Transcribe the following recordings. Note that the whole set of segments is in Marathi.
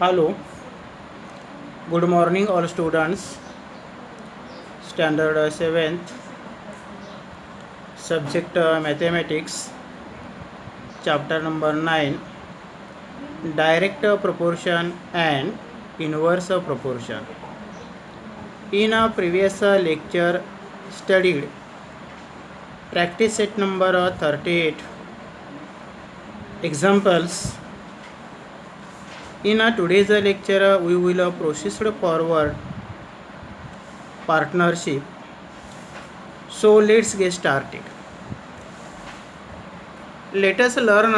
Hello, good morning all students. Standard 7th, subject mathematics, chapter number 9, direct proportion and inverse proportion. In a previous lecture studied practice set number 38 examples. In today's lecture we will proceed forward partnership. So let's get started. Let us learn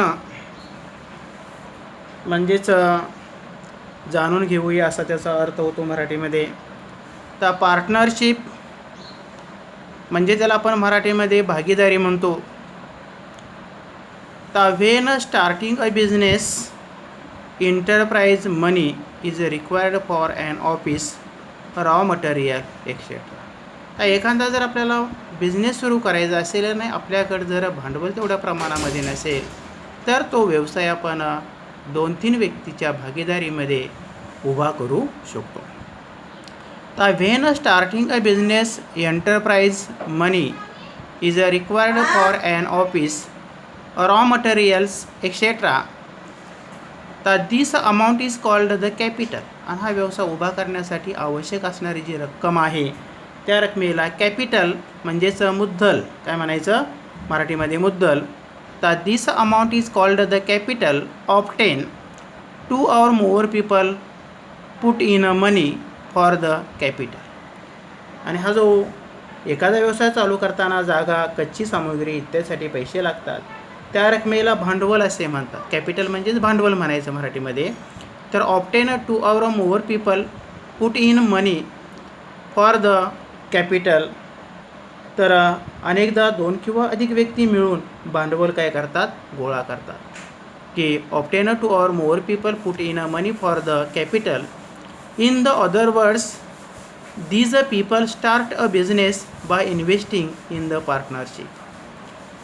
म्हणजेच जाणून घेऊया असा त्याचा अर्थ होतो मराठीमध्ये. तर पार्टनरशिप म्हणजे त्याला आपण मराठीमध्ये भागीदारी म्हणतो. तर when starting a business enterprise money is required for an office, raw material etc. तर एखादा जर आपल्याला बिझनेस सुरू करायचा असेल आणि आपल्याकडे जर भांडवल तेवढ्या प्रमाणामध्ये नसेल तर तो व्यवसाय आपण 2-3 व्यक्तीच्या भागीदारीमध्ये उभा करू शकतो. तर when starting a business enterprise money is required for an office, raw materials etcetera, तर this amount is called the capital. आणि हा व्यवसाय उभा करण्यासाठी आवश्यक असणारी जी रक्कम आहे त्या रकमेला कॅपिटल म्हणजेच मुद्दल, काय म्हणायचं मराठीमध्ये मुद्दल. तर this amount is called the capital obtain 2 or more people put in money for the capital. आणि हा जो एखादा व्यवसाय चालू करताना जागा, कच्ची सामग्री इत्यादीसाठी पैसे लागतात त्या रकमेला भांडवल असे म्हणतात. कॅपिटल म्हणजेच भांडवल म्हणायचं मराठीमध्ये. तर obtain 2 or more people put in money for the capital. तर अनेकदा 2 किंवा अधिक व्यक्ती मिळून भांडवल काय करतात, गोळा करतात. की obtain 2 or more people put in money for the capital. In the other words these people start a business by investing in the partnership.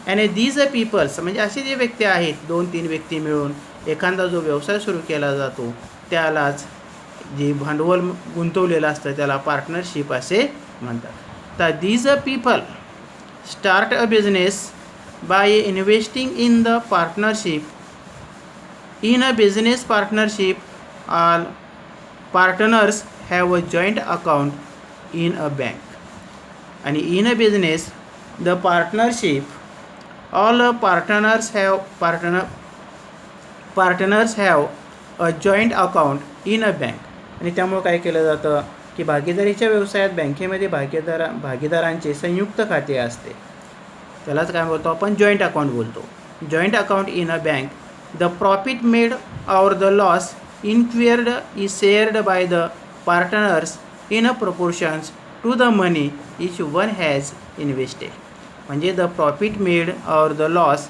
आणि these peoples म्हणजे असे जे व्यक्ती आहेत 2-3 व्यक्ती मिळून एखादा जो व्यवसाय सुरू केला जातो त्यालाच जे भांडवल गुंतवलेलं असतं त्याला पार्टनरशिप असे म्हणतात. तर these people start a business by investing in the partnership. In a business partnership all partners have a joint account in a bank. आणि in a business the partnership all partners have a joint account in a bank. आणि त्यामुळे काय केलं जातं की भागीदारीच्या व्यवसायात बँकेमध्ये भागीदारांचे संयुक्त खाते असते. त्यालाच काय बोलतो आपण, जॉईंट अकाउंट बोलतो. Joint account in a bank. The profit made or the loss incurred is shared by the partners in a proportions to the money each one has invested. म्हणजे the profit made or the loss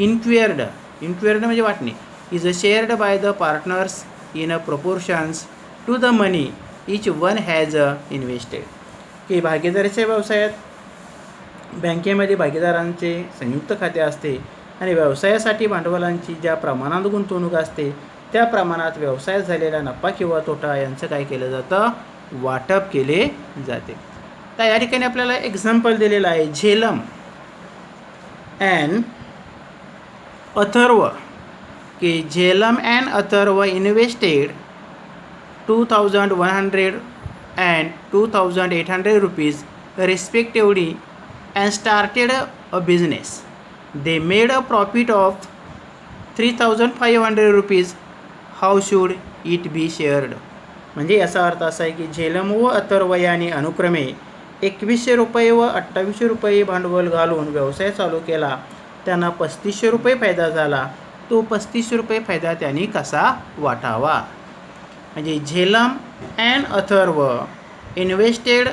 incurred म्हणजे वाटणे is shared by the partners in a proportions to the money each one has invested. की भागीदारीच्या व्यवसायात बँकेमध्ये भागीदारांचे संयुक्त खाते असते आणि व्यवसायासाठी भांडवलांची ज्या प्रमाणात गुंतवणूक असते त्या प्रमाणात व्यवसायात झालेला नफा किंवा तोटा यांचं काय केलं जातं, वाटप केले जाते. तर या ठिकाणी आपल्याला एक्झाम्पल दिलेलं आहे. झेलम अँड अथर्व. की Jhelum and Atharva invested 2,100 and 2,800 rupees respectively and started a business. They made a profit of 3,500 rupees. How should it be shared. म्हणजे याचा अर्थ असा आहे की झेलम व अथर्व यांनी अनुक्रमे 2100 रुपये व 2800 रुपये भांडवल घालून व्यवसाय चालू केला. त्यांना 3500 रुपये फायदा झाला. तो 3500 रुपये फायदा त्यांनी कसा वाटावा. म्हणजे Jhelum and Atharva invested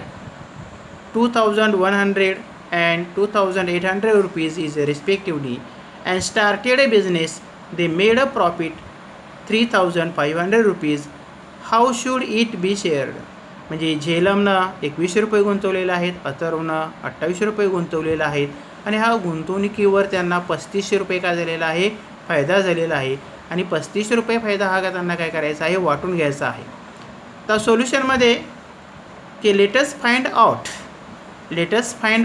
2,100 and 2,800 rupees is respectively and started a business. They made a profit 3,500 rupees. How should it be shared. म्हणजे झेलमनं 2100 रुपये गुंतवलेले आहेत, अथर्वनं 2800 रुपये गुंतवलेले आहेत आणि हा गुंतवणुकीवर त्यांना 3500 रुपये काय झालेला आहे, फायदा झालेला आहे. आणि 35 रुपये फायदा हा त्यांना काय करायचा आहे, वाटून घ्यायचा आहे. तर सोल्युशनमध्ये की let's find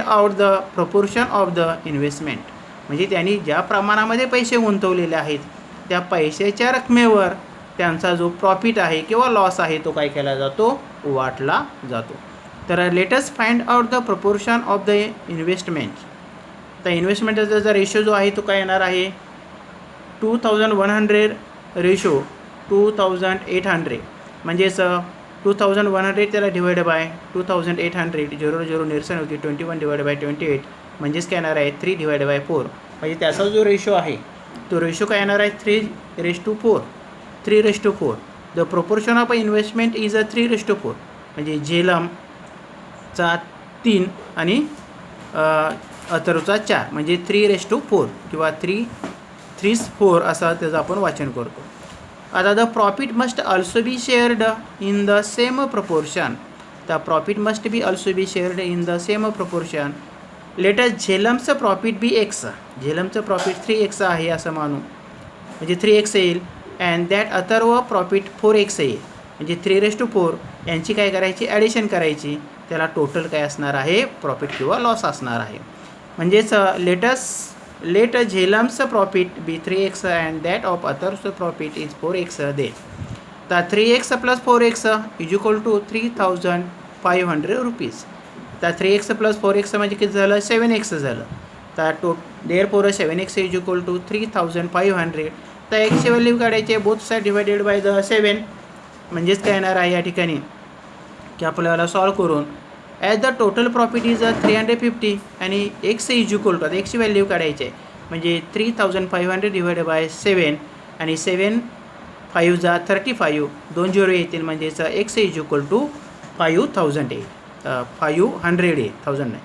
out the proportion of the investment, म्हणजे त्यांनी ज्या प्रमाणामध्ये पैसे गुंतवलेले आहेत त्या पैशाच्या रकमेवर त्यांचा जो प्रॉफिट आहे किंवा लॉस आहे तो काय केला जातो, वाटला जातो. तर let's find out the proportion of the investment. तर इन्व्हेस्टमेंटचा जो रेशो जो आहे तो काय येणार आहे, 2100 रेशो 2800, म्हणजेच 2100 त्याला डिवाइड बाय 2800, 0 निरसन होती, 21 डिवाइड बाय 28 म्हणजेच काय येणार आहे 3/4. म्हणजे त्याचा जो रेशो आहे तो रेशो काय येणार आहे 3:4. 3:4. The proportion of investment is 3:4. म्हणजे झेलमचा 3 आणि अथर्वचा 4 म्हणजे 3:4 किंवा 3:4 असा त्याचं आपण वाचन करतो. आता the profit must also be shared in the same proportion. The profit must be also be shared in the same proportion. Let's झेलमचं प्रॉफिट बी एक्स. झेलमचं प्रॉफिट 3x आहे असं मानू, म्हणजे 3x येईल. And that Atharva profit 4x येईल, म्हणजे 3:4 यांची काय करायची, ॲडिशन करायची. त्याला टोटल काय असणार आहे, प्रॉफिट किंवा लॉस असणार आहे. म्हणजेच लेट झेलमचं profit be 3x and that of अथर्वचं प्रॉफिट इज 4x दे. तर 3x + 4x is equal to 3500 rupees. तर 3x + 4x म्हणजे किती झालं, 7x झालं. तर therefore 7x is equal to 3500. तर एक्सची व्हॅल्यू काढायची, both side divided by the 7. म्हणजेच काय येणार आहे या ठिकाणी की आपल्याला सॉल्व करून as the total profit is 350 आणि एक्स इज इक्वल टू, आता एक्सची व्हॅल्यू काढायची आहे म्हणजे 3500 डिवायडेड बाय 7 आणि 7 5 जा 35, 2 0 येतील, म्हणजेच एक्स इज इक्वल टू 5000 येईल. 500 येईल, 1000 नाही.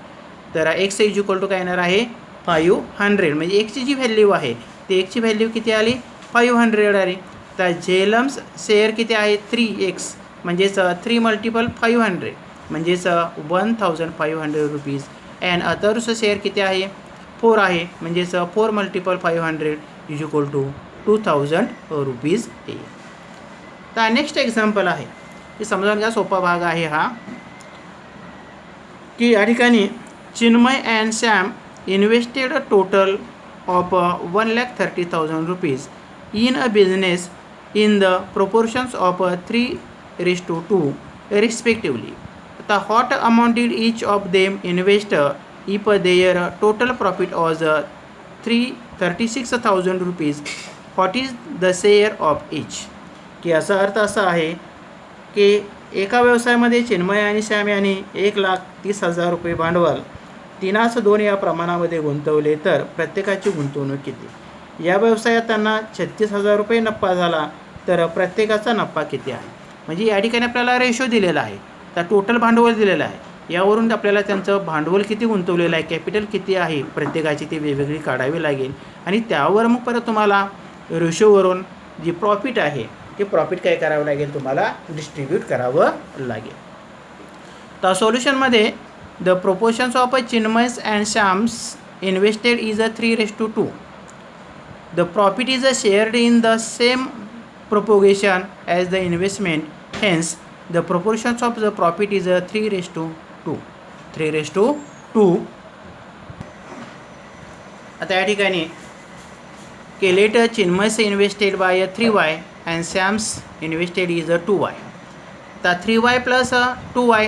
तर एक्स इज इक्वल टू काय येणार आहे 500. म्हणजे एक्सची जी व्हॅल्यू आहे ती एक्सची व्हॅल्यू किती आली, 500 आली. तर झेलम्स शेअर किती आहे 3x, म्हणजेच 3 × 500 म्हणजेच 1500 रुपीज. अँड अथर्वचं शेअर किती आहे 4 आहे, म्हणजेच 4 × 500 इज इक्वल टू 2000 रुपीज येईल. तर नेक्स्ट एक्झाम्पल आहे की समजावून घ्या, सोपा भाग आहे हा, की या ठिकाणी Chinmay and Sam invested a total of 1,30,000 rupees in a business in the proportions of 3:2 respectively. आता what amount did each of them invest if their total profit was 36,000 rupees. What is the share of each. की याचा अर्थ असा आहे की एका व्यवसायामध्ये चिन्मय आणि सॅम यांनी 1,30,000 रुपये भांडवल 3:2 या प्रमाणामध्ये गुंतवले, तर प्रत्येकाची गुंतवणूक किती. या व्यवसायात त्यांना 36,000 रुपये नफा झाला, तर प्रत्येकाचा नफा किती आहे. म्हणजे या ठिकाणी आपल्याला रेशो दिलेला आहे, तर टोटल भांडवल दिलेलं आहे. यावरून आपल्याला त्यांचं भांडवल किती गुंतवलेलं आहे, कॅपिटल किती आहे प्रत्येकाची ती वेगवेगळी काढावी लागेल. आणि त्यावर मग परत तुम्हाला रेशोवरून जी प्रॉफिट आहे ते प्रॉफिट काय करावं लागेल, तुम्हाला डिस्ट्रीब्यूट करावं लागेल. तर सोल्युशनमध्ये the proportions of Chinmay's and Sam's invested is 3:2. The profit is shared in the same propagation as the investment, hence the proportions of the profit is 3:2. 3:2. आता या ठिकाणी केलेट Chinmay's invested by 3y and Sam's invested is 2y. तर 3y + 2y,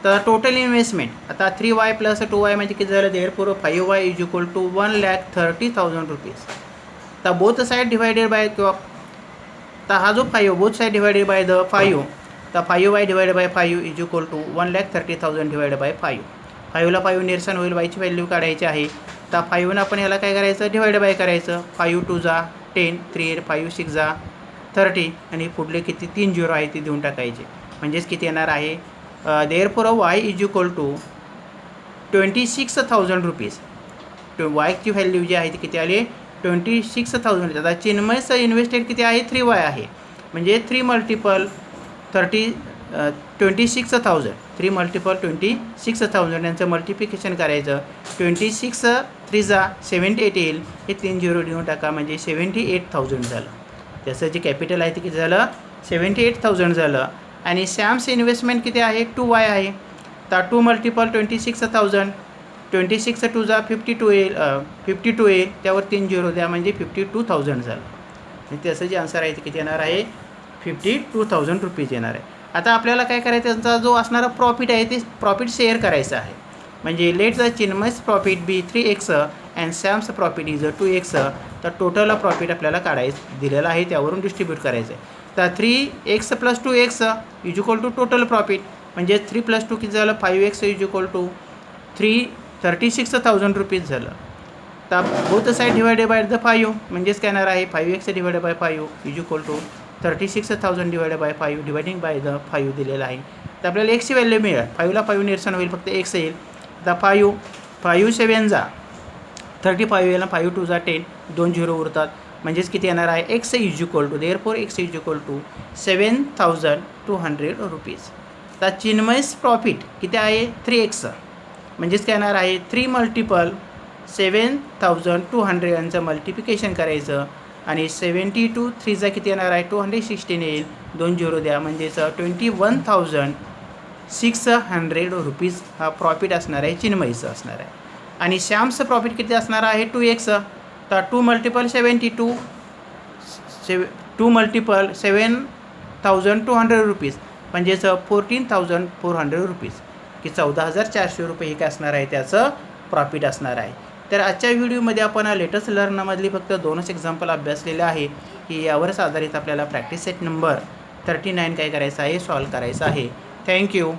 तर टोटल इन्व्हेस्टमेंट आता 3y + 2y म्हणजे किती झालं, therefore 5y is equal to 1,30,000 rupees. तर बोथ साईड डिवायडेड बाय, किंवा तर हा जो 5 both side divided by the 5, तर 5y divided by 5 is equal to 1,30,000 divided by 5. 5ला 5 निरसन होईल, वायची व्हॅल्यू काढायची आहे. तर 5 आपण याला काय करायचं, डिवायड बाय करायचं. 5 2 जा 10, 3 5 6 जा 30 आणि पुढले किती 3 0 आहे ती देऊन टाकायचे. म्हणजेच किती येणार आहे, therefore y is equal to 26,000 rupees. वायची व्हॅल्यू जी आहे ती किती आली 26,000. आता चिन्मयचं इन्व्हेस्टेड किती आहे 3y आहे, म्हणजे 3 × 26,000 3 मल्टिपल 26,000 यांचं मल्टिप्लिकेशन करायचं. 26 3 78 येईल. हे 3 झिरो लिहून टाका म्हणजे 78,000 झालं. त्याचं जे कॅपिटल आहे ते किती झालं 78,000 झालं. आणि सॅम्स इन्व्हेस्टमेंट किती आहे 2Y आहे. तर 2 मल्टिपल 26,000 26 2 52 येईल 52 येईल. त्यावर 3 झिरो द्या म्हणजे 52,000 झालं. आणि त्याचं जे आन्सर आहे ते किती येणार आहे 52,000 रुपीज येणार आहे. आता आपल्याला काय करायचं त्यांचा जो असणारा प्रॉफिट आहे ते प्रॉफिट शेअर करायचं आहे. म्हणजे लेट द चिन्मय's profit be 3x and Sam's profit is 2x. तर टोटल प्रॉफिट आपल्याला काढायचं दिलेलं आहे त्यावरून डिस्ट्रीब्यूट करायचं आहे. तर 3x + 2x is equal to total profit म्हणजे 3 + 2 किती झालं 5x is equal to 36,000 rupees झालं. तर both side divided by the 5 म्हणजेच काय येणार आहे 5x divided by 5 is equal to 36,000 divided by 5 dividing by the 5 दिलेलं आहे. तर आपल्याला एक्सची व्हॅल्यू मिळेल 5ला 5 निरसन होईल फक्त x येईल. आता 5 7 35 येईल 5 2 10 2 झिरो उरतात म्हणजेच किती येणार आहे x is equal to therefore x is equal to 7,200 rupees. तर चिन्मय's प्रॉफिट किती आहे 3x म्हणजेच काय येणार आहे 3 मल्टिपल 7,200 यांचं मल्टिप्लिकेशन करायचं. आणि 72 3 किती येणार आहे 216 येईल 2 झिरो द्या म्हणजेच 21,600 रुपीज हा प्रॉफिट असणार आहे चिन्मयचं असणार आहे. आणि श्यामचं प्रॉफिट किती असणार आहे 2x. तर 2 मल्टिपल 72 2 मल्टिपल 7,200 रुपीज म्हणजेच 14,400 रुपीज की 14,400 रुपये हे काय असणार आहे त्याचं प्रॉफिट असणार आहे. तर आजच्या व्हिडिओमध्ये आपण लेटेस्ट लर्नरमधली फक्त 2च एक्झाम्पल अभ्यासलेले आहे की यावरच आधारित आपल्याला प्रॅक्टिस सेट नंबर 39 काय करायचं आहे सॉल्व करायचं आहे. थँक्यू.